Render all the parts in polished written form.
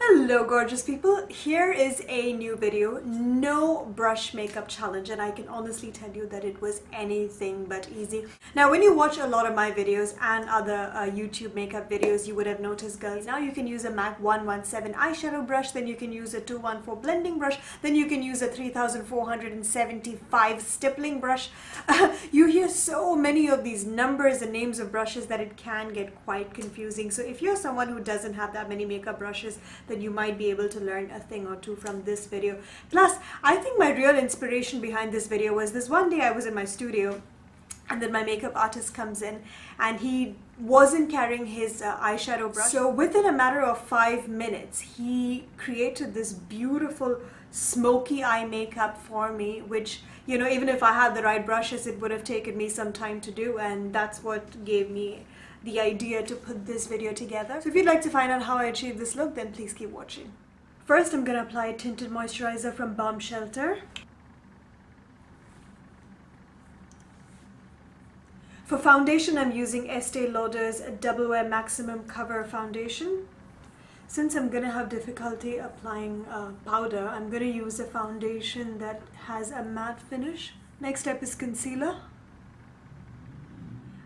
Hello gorgeous people, here is a new video, no brush makeup challenge, and I can honestly tell you that it was anything but easy. Now when you watch a lot of my videos and other YouTube makeup videos, you would have noticed girls, now you can use a MAC 117 eyeshadow brush, then you can use a 214 blending brush, then you can use a 3475 stippling brush. You hear so many of these numbers and names of brushes that it can get quite confusing. So if you're someone who doesn't have that many makeup brushes, then you might be able to learn a thing or two from this video. Plus, I think my real inspiration behind this video was this one day I was in my studio and then my makeup artist comes in and he wasn't carrying his eyeshadow brush. So within a matter of 5 minutes, he created this beautiful smoky eye makeup for me, which, you know, even if I had the right brushes, it would have taken me some time to do, and that's what gave me the idea to put this video together. So if you'd like to find out how I achieved this look, then please keep watching. First, I'm gonna apply a tinted moisturizer from Balm Shelter. For foundation, I'm using Estee Lauder's Double Wear Maximum Cover Foundation. Since I'm gonna have difficulty applying powder, I'm gonna use a foundation that has a matte finish. Next step is concealer.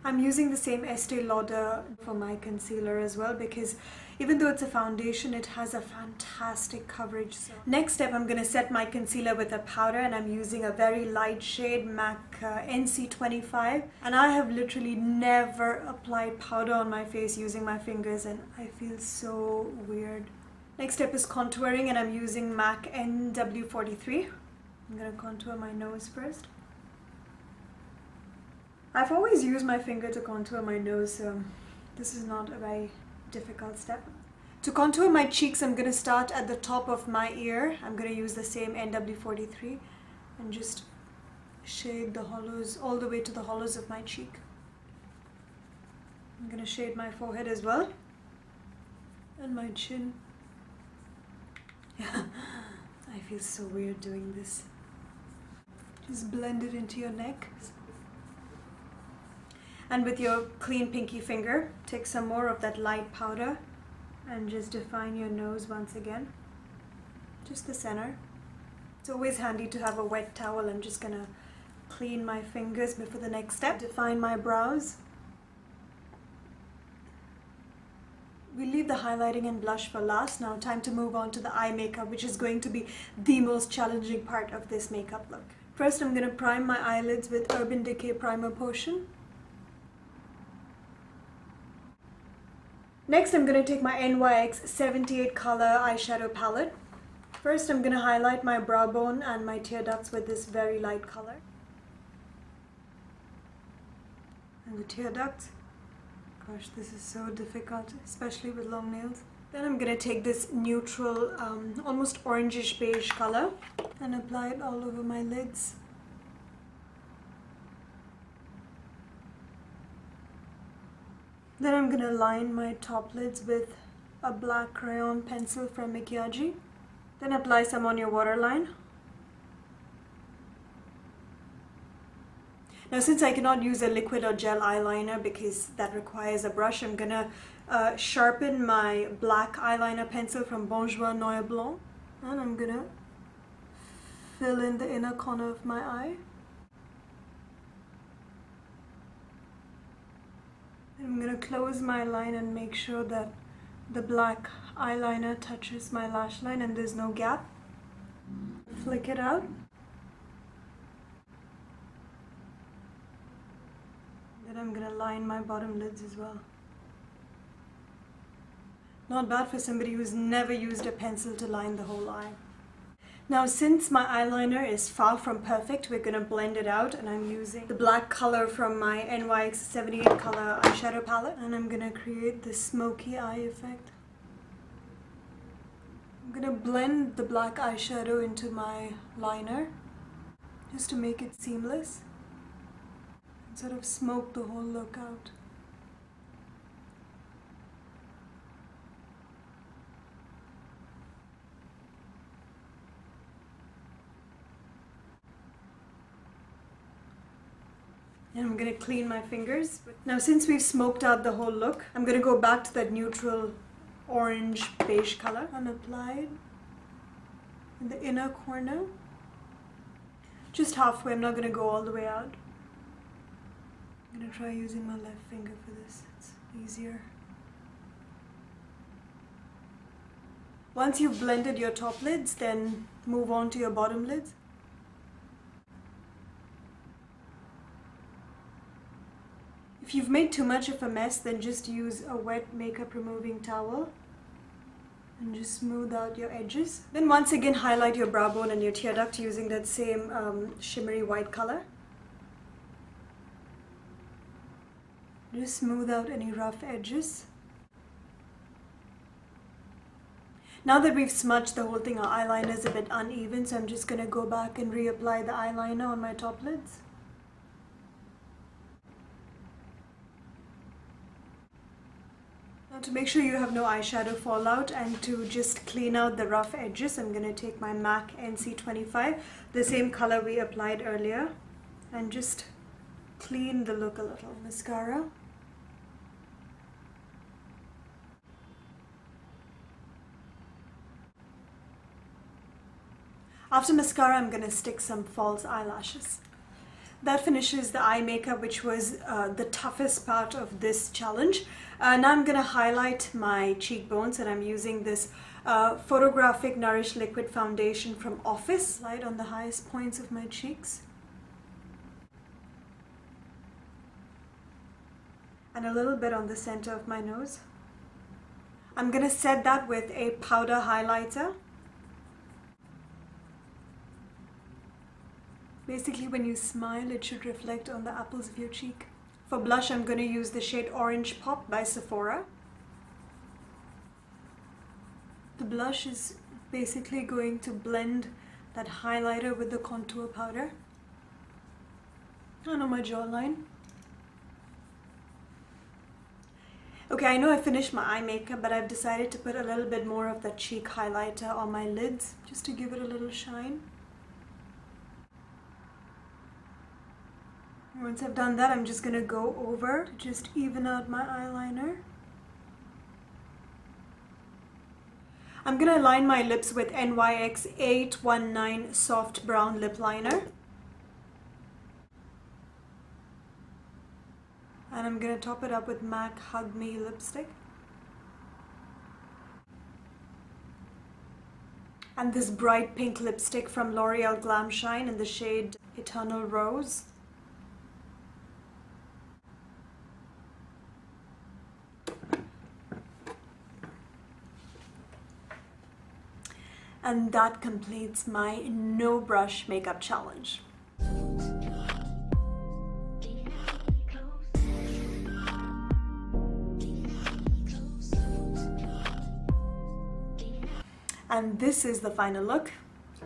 I'm using the same Estee Lauder for my concealer as well, because even though it's a foundation, it has a fantastic coverage. So next step, I'm going to set my concealer with a powder, and I'm using a very light shade, MAC NC25. And I have literally never applied powder on my face using my fingers, and I feel so weird. Next step is contouring, and I'm using MAC NW43. I'm going to contour my nose first. I've always used my finger to contour my nose, so this is not a very difficult step. To contour my cheeks, I'm going to start at the top of my ear. I'm going to use the same NW43 and just shade the hollows all the way to the hollows of my cheek. I'm going to shade my forehead as well and my chin. Yeah, I feel so weird doing this. Just blend it into your neck. And with your clean pinky finger, take some more of that light powder and just define your nose once again. Just the center. It's always handy to have a wet towel. I'm just gonna clean my fingers before the next step. Define my brows. We leave the highlighting and blush for last. Now time to move on to the eye makeup, which is going to be the most challenging part of this makeup look. First, I'm gonna prime my eyelids with Urban Decay Primer Potion. Next, I'm going to take my NYX 78 color eyeshadow palette. First, I'm going to highlight my brow bone and my tear ducts with this very light color. And the tear ducts. Gosh, this is so difficult, especially with long nails. Then I'm going to take this neutral, almost orangish beige color and apply it all over my lids. Then I'm going to line my top lids with a black crayon pencil from Makiaji. Then apply some on your waterline. Now since I cannot use a liquid or gel eyeliner because that requires a brush, I'm going to sharpen my black eyeliner pencil from Bonjour Noir Blanc. And I'm going to fill in the inner corner of my eye. I'm going to close my line and make sure that the black eyeliner touches my lash line and there's no gap. Flick it out. Then I'm going to line my bottom lids as well. Not bad for somebody who's never used a pencil to line the whole eye. Now since my eyeliner is far from perfect, we're going to blend it out, and I'm using the black color from my NYX 78 color eyeshadow palette, and I'm going to create this smoky eye effect. I'm going to blend the black eyeshadow into my liner just to make it seamless and sort of smoke the whole look out. And I'm gonna clean my fingers. Now since we've smoked out the whole look, I'm gonna go back to that neutral orange beige color and apply it in the inner corner. Just halfway, I'm not gonna go all the way out. I'm gonna try using my left finger for this, it's easier. Once you've blended your top lids, then move on to your bottom lids. If you've made too much of a mess, then just use a wet makeup removing towel and just smooth out your edges. Then once again highlight your brow bone and your tear duct using that same shimmery white color. Just smooth out any rough edges. Now that we've smudged the whole thing, our eyeliner is a bit uneven, so I'm just going to go back and reapply the eyeliner on my top lids. Now to make sure you have no eyeshadow fallout and to just clean out the rough edges, I'm going to take my MAC NC25, the same color we applied earlier, and just clean the look a little. Mascara. After mascara, I'm going to stick some false eyelashes. That finishes the eye makeup, which was the toughest part of this challenge. Now I'm going to highlight my cheekbones, and I'm using this Photographic Nourish Liquid Foundation from Office. Light on the highest points of my cheeks. And a little bit on the center of my nose. I'm going to set that with a powder highlighter. Basically, when you smile, it should reflect on the apples of your cheek. For blush, I'm going to use the shade Orange Pop by Sephora. The blush is basically going to blend that highlighter with the contour powder. And on my jawline. Okay, I know I finished my eye makeup, but I've decided to put a little bit more of that cheek highlighter on my lids, just to give it a little shine. Once I've done that, I'm just going to go over to just even out my eyeliner. I'm going to line my lips with NYX 819 Soft Brown Lip Liner. And I'm going to top it up with MAC Hug Me lipstick. And this bright pink lipstick from L'Oreal Glam Shine in the shade Eternal Rose. And that completes my no brush makeup challenge. And this is the final look.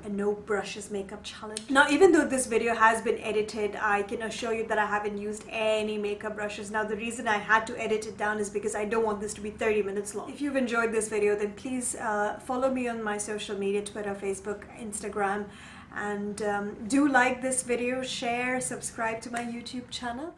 A no brushes makeup challenge. Now, even though this video has been edited, I can assure you that I haven't used any makeup brushes. Now, the reason I had to edit it down is because I don't want this to be 30 minutes long. If you've enjoyed this video, then please follow me on my social media, Twitter, Facebook, Instagram, and do like this video, share, subscribe to my YouTube channel.